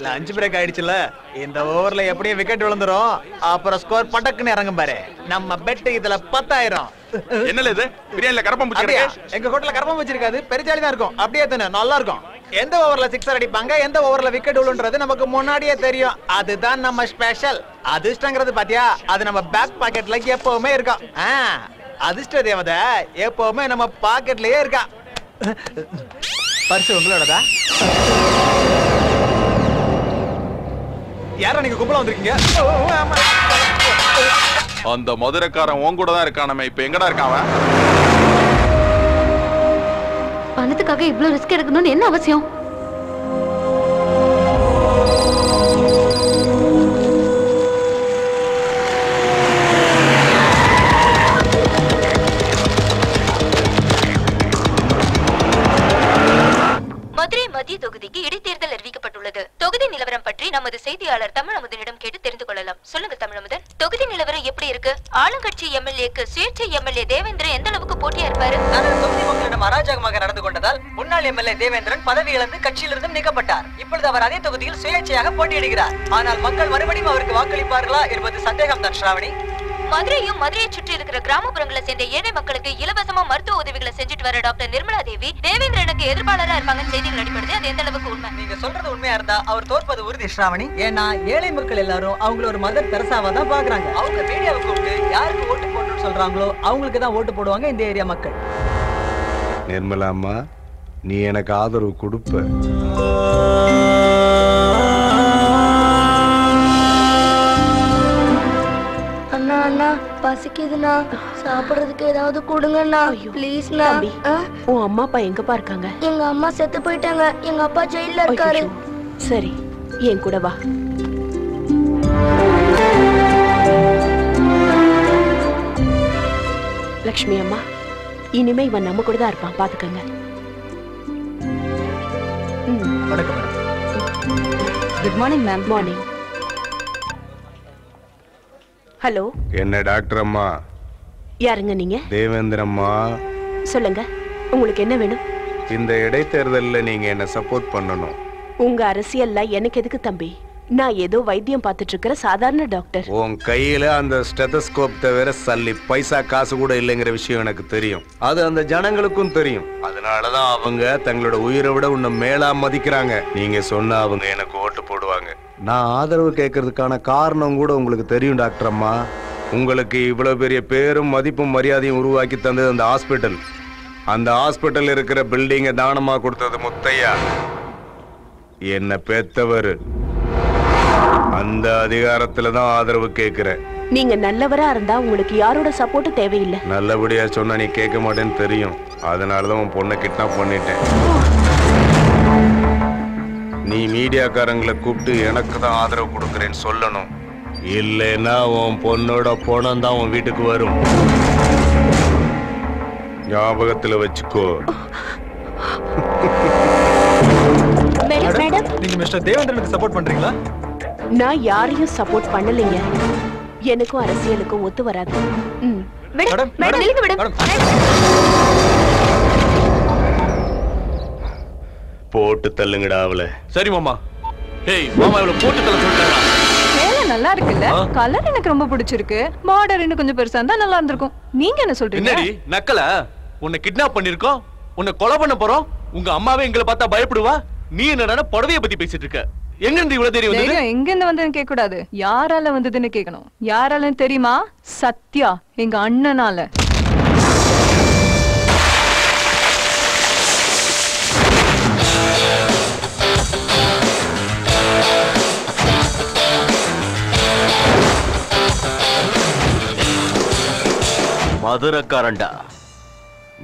Lunch break ஆயிடுச்சுல, இந்த ஓவர்ல எப்படியும் விக்கெட் விழுந்துரும். அப்புறம் ஸ்கோர் பட்டக்குன்னு இறங்கும் பாரு. நம்ம பெட் இதுல 10,000. என்னல இது? பிரியாணில கரப்பாம்பூச்சி இருக்கு. எங்க ஹோட்டல்ல கரப்பாம்பூச்சி இருக்காது, பெருச்சாளி தான் இருக்கும். அப்படியே தானே நல்லா இருக்கும். எந்த ஓவர்ல சிக்ஸர் அடிப்பாங்க, எந்த ஓவர்ல விக்கெட் விழுன்றது நமக்கு முன்னாடியே தெரியும். அதுதான் நம்ம ஸ்பெஷல். அதிர்ஷ்டங்கிறது பாத்தியா, அது நம்ம பேக் பாக்கெட்ல எப்பவுமே இருக்கும். அதிர்ஷ்ட தேவதை எப்பவுமே நம்ம பாக்கெட்லயே இருக்கா. பரிசு உங்களோடதா? யாரா நீங்க கும்பலா வந்திருக்கீங்க? அந்த மதுரைக்காரன் உன் கூட தான் இருக்கானே, இப்ப எங்கடா இருக்கான்? பணத்துக்காக இவ்வளவு ரிஸ்க் எடுக்கணும்னு என்ன அவசியம்? மதுரை மத்திய தொகுதிக்கு இடைத்தேர்தல் அறிவிக்கப்பட்டுள்ளது. தொகுதி நிலவரம் பற்றி நமது செய்தியாளர் தமிழமுதனிடம் கேட்டு தெரிந்து கொள்ளலாம். சொல்லுங்க தமிழமுதன், தொகுதி நிலவரம் எப்படி இருக்கு? ஆளுங்கட்சி எம்எல்ஏக்கு சுயேட்சை எம்எல்ஏ தேவேந்திரன் எந்த அளவுக்கு போட்டியா இருப்பாரு? தொகுதி மக்களிடம் அராஜகமாக நடந்து கொண்டதால் முன்னாள் எம்எல்ஏ தேவேந்திரன் பதவி இழந்து கட்சியிலிருந்து நீக்கப்பட்டார். இப்பொழுது அவர் அதே தொகுதியில் சுயேட்சையாக போட்டியிடுகிறார். ஆனால் மக்கள் மறுபடியும் அவருக்கு வாக்களிப்பார்களா என்பது சந்தேகம் தான். ஸ்ராவணி, மதுரையும் மதுரையை சுற்றி இருக்கிற கிராமப்புறங்களை சேர்ந்த ஏழை மக்களுக்கு இலவசமா மருத்துவ உதவிகளை செஞ்சுட்டு வர டாக்டர் நிர்மலா தேவி தேவேந்திரனுக்கு எதிர்ப்பாளரா இருப்பாங்கன்னு செய்திகள் அடிப்படுது. அது எந்த அளவுக்கு உண்மை? நீங்க சொல்றது உண்மையா இருந்தா அவர் தோற்பது உறுதி ஸ்ராவணி. ஏன்னா ஏழை மக்கள் எல்லாரும் அவங்கள ஒரு மதர் தெரசாவா தான் பாக்குறாங்க. அவங்க மீடியாவை கூப்பிட்டு யாருக்கு ஓட்டு போடணும்னு சொல்றாங்களோ அவங்களுக்கு தான் ஓட்டு போடுவாங்க இந்த ஏரியா மக்கள். நிர்மலா அம்மா, நீ எனக்கு ஆதரவு கொடுப்ப. அண்ணா அண்ணா பசிக்குதுண்ணா, சாப்பிடுறதுக்கு ஏதாவது கொடுங்கண்ணா ப்ளீஸ்ண்ணா. உன் அம்மா அப்பா எங்கப்பா இருக்காங்க? எங்க அம்மா செத்து போயிட்டாங்க, எங்க அப்பா ஜெயில்ல இருக்காரு. சரி, என் கூட வா. லக்ஷ்மி அம்மா, இனிமே இவன் நம்ம கூட தான் இருப்பான், பாத்துக்கங்க. Good morning ma'am. Morning. Hello, என்ன டாக்டர் அம்மா? யாருங்க நீங்க? தேவேந்திரம்மா. சொல்லுங்க, உங்களுக்கு என்ன வேணும்? இந்த இடைத்தேர்தல்ல நீங்க என்ன சப்போர்ட் பண்ணணும். உங்க அரசியல்ல எனக்கு எதுக்கு தம்பி? நான் ஏதோ வைத்தியம் பார்த்துட்டு இருக்கிற சாதாரண டாக்டர். உன் கையில அந்த ஸ்டெதஸ்கோப் தவிர சல்லி பைசா காசு கூட இல்லைங்கிற விஷயம் எனக்கு தெரியும். அது அந்த ஜனங்களுக்கும் தெரியும். அதனாலதான் அவங்க தங்களோட உயிரை விட உன்னை மேலா மதிக்கிறாங்க. நீங்க சொன்னா அவங்க எனக்கு ஓட்டு போடுவாங்க. நான் ஆதரவு கேட்கறதுக்கான காரணம் கூட உங்களுக்கு தெரியும் டாக்டர் அம்மா. உங்களுக்கு இவ்வளவு பெரிய பேரும் மதிப்பும் மரியாதையும் உருவாக்கி தந்தது அந்த ஹாஸ்பிட்டல். அந்த ஹாஸ்பிட்டல் இருக்கிற பில்டிங்கை தானமா கொடுத்தது முத்தையா, என்ன பெத்தவர். அந்த அதிகாரத்துல தான் ஆதரவு கேட்கிறேன். நீங்க நல்லவரா இருந்தா உங்களுக்கு யாரோட சப்போர்ட் தேவையில்லை. நல்லபடியா சொன்னா நீ கேட்க மாட்டேன்னு தெரியும். அதனாலதான் உன் பொண்ணை கிட்னாப் பண்ணிட்டேன். நீ மீடியாக்காரங்களை கூப்பிட்டு எனக்கு தான் ஆதரவு கொடுக்குறேன்னு சொல்லணும். இல்லைன்னா உன் பொண்ணோட பணம் தான் உன் வீட்டுக்கு வரும். ஞாபகத்துல வச்சுக்கோ. நீங்க மிஸ்டர் தேவேந்திரனுக்கு சப்போர்ட் பண்றீங்களா? நான் யாரையும் சப்போர்ட் பண்ணலைங்க. எனக்கும் அரசியலுக்கும் ஒத்து வராது. போட்டு தள்ளுங்கடா அவளை. சரி மாமா. ஏய் மாமா, இவளை போட்டு தள்ள சொல்லிட்டாங்க. சேலை நல்லா இருக்குல்ல, கலர் எனக்கு ரொம்ப பிடிச்சிருக்கு. பார்டர் இன்னும் கொஞ்சம் பெருசா இருந்தா நல்லா இருந்திருக்கும். நீங்க என்ன சொல்றீங்க? என்னடி நக்கல? உன்னை கிட்னாப் பண்ணிருக்கோம், உன்னை கொலை பண்ண போறோம். உங்க அம்மாவே எங்களை பார்த்தா பயப்படுவா. நீ என்னடா புடவைய பத்தி பேசிட்டு இருக்க? எங்க இருந்து இவ்வளவு தெரியும்? எங்க இருந்து வந்ததுன்னு கேட்க கூடாது, யாரால வந்ததுன்னு கேட்கணும். யாராலன்னு தெரியுமா? சத்யா, எங்க அண்ணனால. மதுரைக்காரன்டா.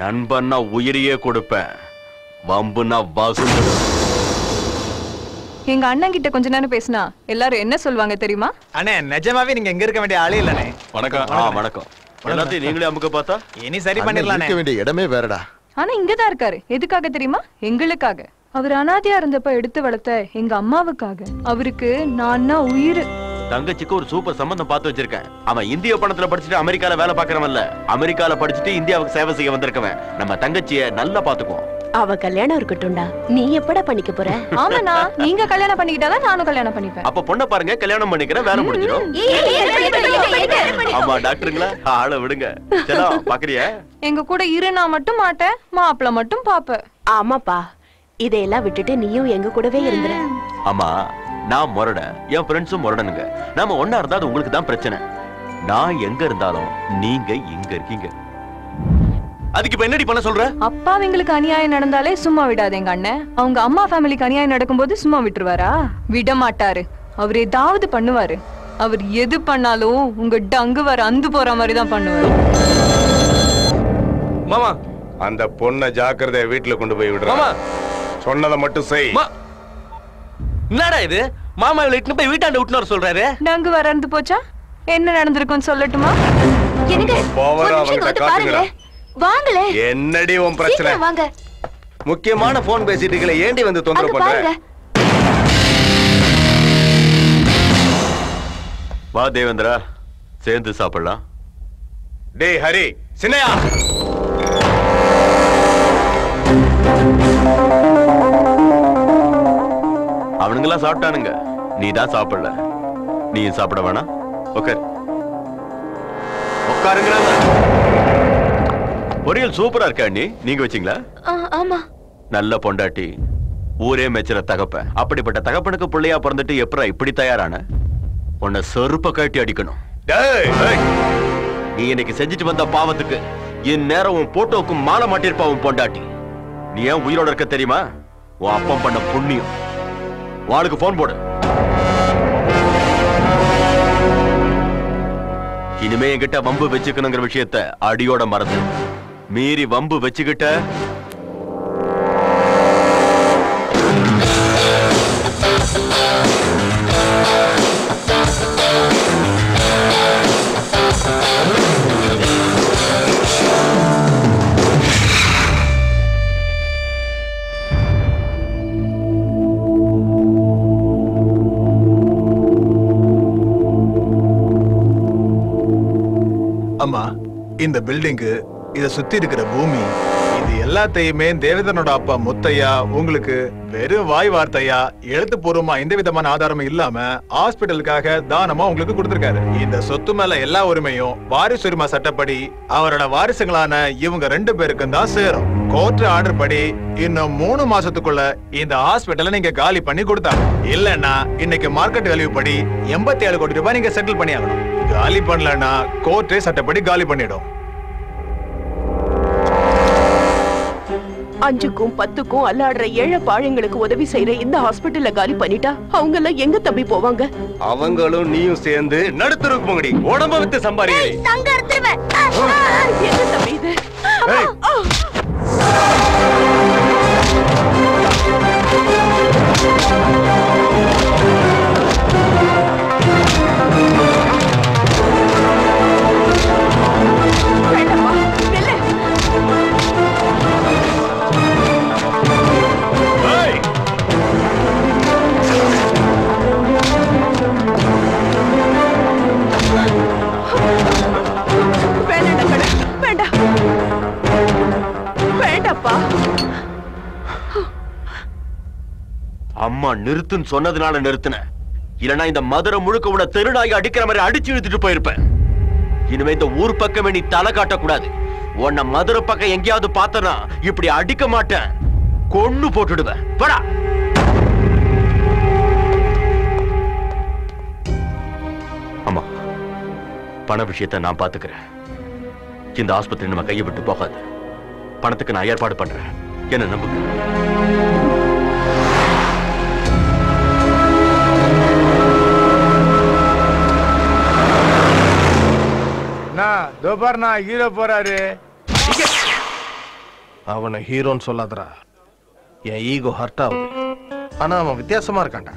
நண்பன்னா உயிரியே கொடுப்பேன், வம்புன்னா வகுந்துடும். எங்க அண்ணன் கிட்ட கொஞ்ச நேரம் பேசினா எல்லாரும் என்ன சொல்வாங்க தெரியுமா? அண்ணே, நிஜமாவே நீங்க எங்க இருக்க வேண்டிய ஆளே இல்லனே. வணக்கம். வணக்கம். எல்லாத்தையும் நீங்களே அமுக்க பார்த்தா இனி சரி பண்ணிரலானே. இருக்க வேண்டிய இடமே வேறடா. ஆனா இங்கதான் இருக்காரு. எதுக்காக தெரியுமா? எங்களுக்காக. அவர் அனாதையா இருந்தப்ப எடுத்து வளர்த்த எங்க அம்மாவுக்காக. அவருக்கு நான் உயிர். தங்கச்சிக்கு ஒரு சூப்பர் சம்பந்தம் பார்த்து வச்சிருக்கேன். அவன் இந்திய பணத்துல படிச்சுட்டு அமெரிக்கால வேலை பாக்குறவன்ல, அமெரிக்கால படிச்சுட்டு இந்தியாவுக்கு சேவை செய்ய வந்திருக்கவன். நம்ம தங்கச்சிய நல்லா பாத்துக்குவோம். அவ கல்யாணம் இருக்கட்டும்டா, நீ எப்படா பண்ணிக்க போற? ஆமாண்ணா, நீங்க கல்யாணம் பண்ணிக்கிட்டாதான் நானும் கல்யாணம் பண்ணிப்பேன். அப்ப பொண்ணை பாருங்க, கல்யாணம் பண்ணிக்கிறேன், வேலை முடிஞ்சிடும். ஆமா டாக்டருங்களா, ஆளை விடுங்க. சரி பாக்குறியா? எங்க கூட இருனா மட்டும் மாட்டேன், மாப்பிள்ள மட்டும் பாப்ப. ஆமாப்பா, இதையெல்லாம் விட்டுட்டு நீயும் எங்க கூடவே இருந்துற. ஆமா, நான் முரட, என் ஃப்ரெண்ட்ஸும் முரடனுங்க. நாம ஒன்னா இருந்தா அது உங்களுக்கு தான் பிரச்சனை. நான் எங்க இருந்தாலும் நீங்க இங்க இருக்கீங்க. அதுக்கு இப்ப என்னடி பண்ண சொல்ற? அப்பாவிங்களுக்கு அநியாயம் நடந்தாலே சும்மா விடாது எங்க அண்ணன். அவங்க அம்மா ஃபேமிலிக்கு அநியாயம் நடக்கும்போது சும்மா விட்டுருவாரா? விட மாட்டாரு. அவர் ஏதாவது பண்ணுவாரு. அவர் எது பண்ணாலும் உங்க டங்கு வர அந்து போற மாதிரி தான் பண்ணுவாரு. மாமா, அந்த பொண்ணை ஜாக்கிரதையா வீட்டுல கொண்டு போய் விடுறா. மாமா, சொன்னதை மட்டும் செய். என்னடா இது? மாமா இவளை போய் வீட்டாண்ட விட்டுன்னு வர சொல்றாரு. டங்கு வர அந்து போச்சா? என்ன நடந்திருக்குன்னு சொல்லட்டுமா? வாங்களே. என்னடி உன் பிரச்சனை? வாங்க. முக்கியமான போன் பேசிட்டு இருக்கல, ஏண்டி வந்து தொந்தரவு பண்ற? வா தேவேந்திரா, சேர்ந்து சாப்பிடலாம். டேய் ஹரி, சின்னையா, அவனுங்கெல்லாம் சாப்பிட்டானுங்க, நீ தான் சாப்பிடல. நீ சாப்பிட வேணாம். உட்காரு. உட்காருங்கிறாங்க. பொரியல் சூப்பரா இருக்கா அண்ணி, நீங்க வச்சீங்களா? ஆமா. நல்ல பொண்டாட்டி, ஊரே மெச்சுற தகப்ப. அப்படிப்பட்ட தகப்பனுக்கு பிள்ளையா பிறந்துட்டு எப்பரா இப்படி தயாரான? உன்னை செருப்ப கட்டி அடிக்கணும். நீ இன்னைக்கு செஞ்சுட்டு வந்த பாவத்துக்கு இந்நேரம் உன் போட்டோக்கும் மாலை மாட்டிருப்பா உன் பொண்டாட்டி. நீ ஏன் உயிரோட இருக்க தெரியுமா? உன் அப்பம் பண்ண புண்ணியம். வாளுக்கு போன் போடு. இனிமே என்கிட்ட வம்பு வச்சுக்கணுங்கிற விஷயத்த அடியோட மறந்து, மீறி வம்பு வச்சுக்கிட்ட அம்மா, இந்த பில்டிங்கு, இத சுத்தி இருக்கிற பூமி, இது எல்லாத்தையுமே தேவேந்திரனோட அப்பா முத்தையா உங்களுக்கு வெறும் வாய் வார்த்தையா, எழுத்துப்பூர்வமா எந்த விதமான ஆதாரமும் இல்லாம ஹாஸ்பிட்டலுக்காக தானமா உங்களுக்கு கொடுத்திருக்காரு. இந்த சொத்து மேல எல்லா உரிமையும் வாரிசு உரிமை சட்டப்படி அவரோட வாரிசுகளான இவங்க 2 பேருக்கும் தான் சேரும். கோர்ட் ஆர்டர் படி இன்னும் 3 மாசத்துக்குள்ள இந்த ஹாஸ்பிட்டலை நீங்க காலி பண்ணி கொடுத்தாங்க. இல்லன்னா இன்னைக்கு மார்க்கெட் வேல்யூ படி 87 கோடி ரூபாய் நீங்க செட்டில் பண்ணி ஆகணும். காலி பண்ணலன்னா கோர்ட்டே சட்டப்படி காலி பண்ணிடும். 5க்கும் 10க்கும் அல்லாடுற ஏழை பாழைங்களுக்கு உதவி செய்யற இந்த ஹாஸ்பிட்டல்ல காலி பண்ணிட்டா அவங்க எல்லாம் எங்க தம்பி போவாங்க? அவங்களும் நீயும் சேர்ந்து நடுத்தருக்கு போங்கடி. உடம்ப வித்து சம்பாரிக்கிறீ. என்ன தம்பி இது? அம்மா நிறுத்துன்னு சொன்னதுனால நிறுத்தின. இல்லனா இந்த மதுரை முழுக்க உள்ள தெருநாய் அடிக்கிற மாதிரி அடிச்சு இழுத்துட்டு போயிருப்பேன். இனிமே இந்த ஊர் பக்கமே நீ தலை காட்டக்கூடாது. உன்னை மதுரை பக்கம் எங்கேயாவது பார்த்தனா இப்படி அடிக்க மாட்டேன், கொன்னு போட்டுடுவேன். போடா. அம்மா, பண விஷயத்தை நான் பாத்துக்கிறேன். இந்த ஆஸ்பத்திரி நம்ம கையை விட்டு போகாது. பணத்துக்கு நான் ஏற்பாடு பண்றேன், என்ன நம்புங்க. ஹீரோ போறாரு. அவனை ஹீரோன்னு சொல்லாதடா, என் ஈகோ ஹர்ட் ஆகுது. ஆனா அவன் வித்தியாசமா இருக்கான்டா.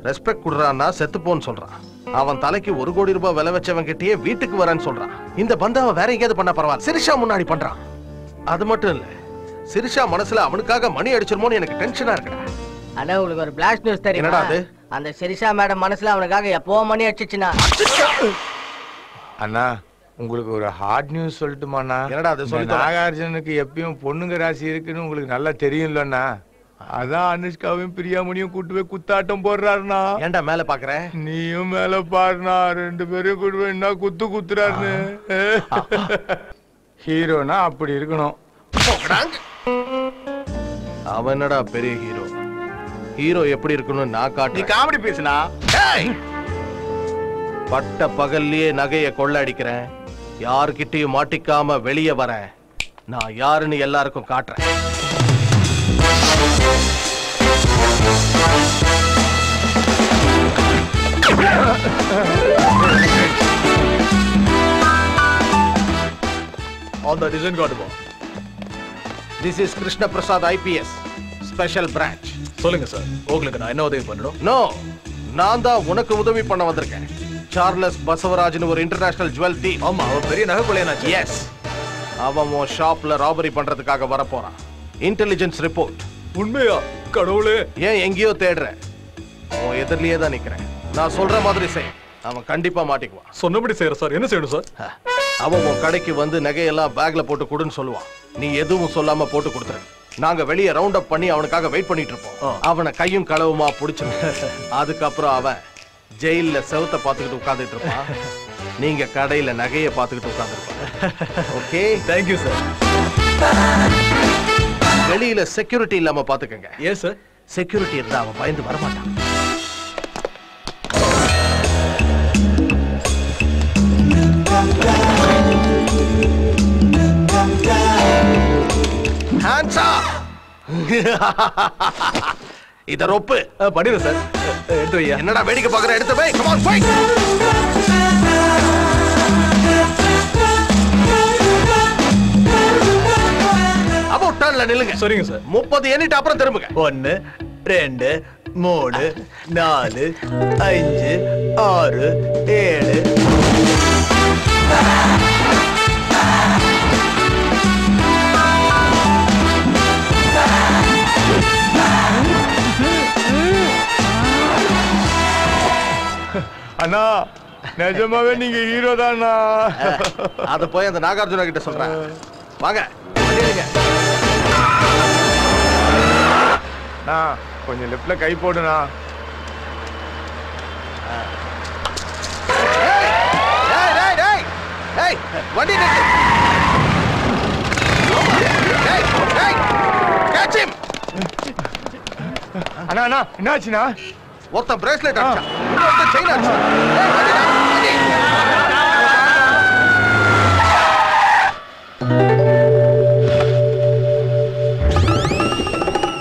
ரெஸ்பெக்ட் குடுறான்னா செத்துப்போன்னு சொல்றான். அவன் தலைக்கு 1 கோடி ரூபாய் விலை வச்சவன் கிட்டயே வீட்டுக்கு வரேன்னு சொல்றான். இந்த பந்தாவை வேற எங்கேயாவது பண்ண பரவாயில்ல, சிரிஷா முன்னாடி பண்றான். அது மட்டும் இல்ல, சிரிஷா மனசுல அவனுக்காக மணி அடிச்சிருமோன்னு எனக்கு டென்ஷனா இருக்குடா. அண்ணா, உங்களுக்கு ஒரு பிளாஸ்ட் நியூஸ் தெரியுமா? என்னடா அது? அந்த சிரிஷா மேடம் மனசுல அவனுக்காக எப்போ மணி அடிச்சுச்சுனா. அண்ணா, உங்களுக்கு ஒரு ஹார்ட் நியூஸ் சொல்லட்டுமாண்ணா? என்னடா அது சொல்லி தொலை. நாகார்ஜுனுக்கு எப்பயும் பொண்ணுங்க ராசி இருக்குன்னு உங்களுக்கு நல்லா தெரியும்லண்ணா. அதான் அனுஷ்காவையும் பிரியாமணியும் கூட்டு போய் குத்தாட்டம் போடுறாருண்ணா. ஏன்டா மேல பாக்குற? நீயும் மேல பாருண்ணா, 2 பேரையும் கூட்டு போய் என்ன குத்து குத்துறாருன்னு. ஹீரோனா அப்படி இருக்கணும். அவன் என்னடா பெரிய ஹீரோ? ஹீரோ எப்படி இருக்கணும் நான் நீ காட்டுறேன். காமெடி பேசுனா பட்ட பகல்லையே நகைய கொள்ள அடிக்கிறேன். யாருக்கிட்டையும் மாட்டிக்காம வெளியே வரேன். நான் யாருன்னு எல்லாருக்கும் காட்டுறேன். on the design காட்டுப்போம். This is Krishna Prasad IPS special branch. சொல்லுங்க சார், உங்களுக்கு நான் என்ன உதவி பண்ணணும்? நோ, நான் தான் உனக்கு உதவி பண்ண வந்திருக்கேன். சார்லஸ் பசவராஜ்னு ஒரு இன்டர்நேஷனல் ஜுவல் தீப். ஆமா, அவன் பெரிய நகை கொள்ளையனாச்சு. எஸ், அவன் உன் ஷாப்ல ராபரி பண்றதுக்காக வர போறான். Intelligence report. உண்மையா? கடவுளே, ஏன் எங்கேயோ தேடுற? உன் எதிரிலேயே தான் நிக்கிறேன். நான் சொல்ற மாதிரி செய், அவன் கண்டிப்பா மாட்டிக்குவான். சொன்னபடி செய்யற சார். என்ன செய்யணும் சார்? அவன் உன் கடைக்கு வந்து நகையெல்லாம் பேக்ல போட்டு கொடுன்னு சொல்லுவான். நீ எதுவும் சொல்லாம போட்டு கொடுத்துரு. நாங்க வெளியே ரவுண்ட் அப் பண்ணி அவனுக்காக வெயிட் பண்ணிட்டு இருப்போம். அவனை கையும் களவுமா புடிச்சிடும். அதுக்கப்புறம் அவன் ஜெயில செவத்தை பார்த்துக்கிட்டு உட்கார்ந்துட்டு இருப்பான். நீங்க கடையில நகையை பார்த்துக்கிட்டு உட்கார்ந்துருப்பாங்க. Okay, thank you sir. வெளியில செக்யூரிட்டி இல்லாம பாத்துக்கங்க. ஏன் சார்? செக்யூரிட்டி இருந்தா அவன் பயந்து வரமாட்டான். இத ரொப்பு. பண்ணிடு சார். எடுத்து வையா. என்னடா வேடிக்கை பாக்குற? எடுத்து வை. Come on, fight. அப்போ டர்ன்ல நில்லுங்க. சரிங்க சார். 30 எண்ணிட்டு அப்புறம் திரும்புங்க. 1 2 3 4 5 6 7. அண்ணா, நிஜமாவே நீங்க ஹீரோ தானா? அத போய் அந்த நாகார்ஜுனா கிட்ட சொல்றேன். வாங்க, கொஞ்சம் லெஃப்ட்ல கை போடுனா. வண்டி நிறுத்து. அண்ணா அண்ணா, என்னாச்சுண்ணா? ஒருத்தன் பிரேஸ்லெட் அடிச்சான், இன்னொருத்தன் செயின் அடிச்சான்.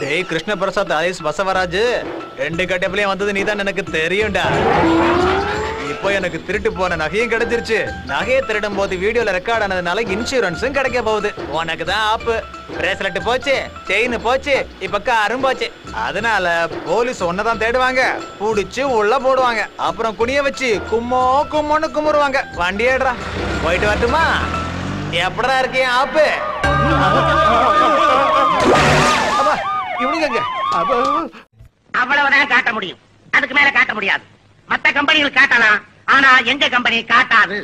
டேய் கிருஷ்ண பிரசாத் ஐஸ் பசவராஜ், 2 கட்டப்பிலையும் வந்தது நீதான் எனக்கு தெரியும்டா. இப்போ எனக்கு திருட்டு போன நகையும் கிடைச்சிருச்சு. நகையை திருடும் போது வீடியோல ரெக்கார்ட் ஆனதுனால இன்சூரன்ஸும் கிடைக்க போகுது. உனக்கு தான் ஆப்பு. பிரேஸ்லெட் போச்சு, செயின் போச்சு, இப்ப காரும் போச்சு. அதனால போலீஸ் ஒன்னதான் தேடுவாங்க, புடிச்சு உள்ள போடுவாங்க. அப்புறம் குனிய வச்சு கும்மோ கும்மோன்னு கும்பிடுவாங்க. வண்டி ஏடுறா, போயிட்டு வரட்டுமா? எப்படா இருக்கேன் ஆப்பு? இவனுங்க அவ்வளவுதான் காட்ட முடியும், அதுக்கு மேல காட்ட முடியாது. மத்த கம்பெனிகள் காட்டலாம், ஆனா எங்க கம்பெனி காட்டாது.